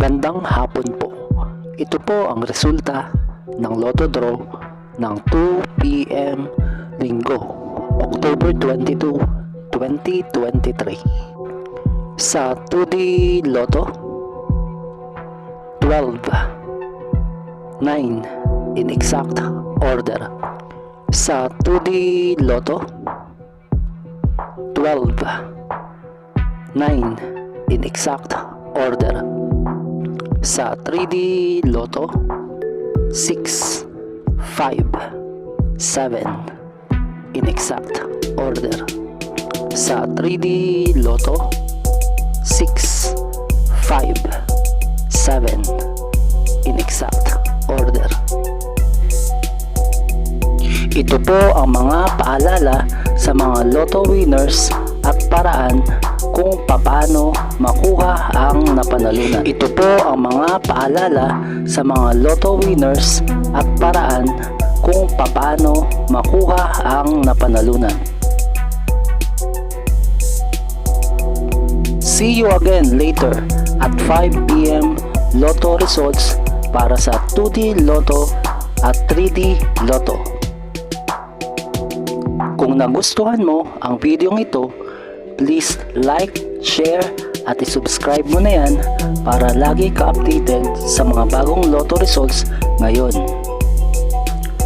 Magandang hapon po. Ito po ang resulta ng Lotto Draw ng 2 p.m. Linggo, October 22, 2023. Sa 2D Lotto, 12, 9 in exact order. Sa 2D Lotto, 12, 9 in exact order. Sa 3D Lotto, 6, 5, 7 in exact order. Sa 3D Lotto, 6, 5, 7 in exact order. Ito po ang mga paalala sa mga Lotto winners at paraan kung paano makuha ang napanalunan. Ito po ang mga paalala sa mga Lotto winners at paraan kung paano makuha ang napanalunan. See you again later at 5 p.m. Lotto results para sa 2D Lotto at 3D Lotto. Kung nagustuhan mo ang video ito, please like, share at i-subscribe mo na yan para lagi ka updated sa mga bagong Lotto results ngayon.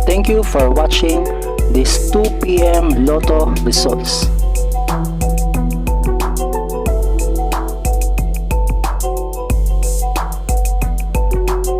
Thank you for watching this 2 p.m. Lotto results.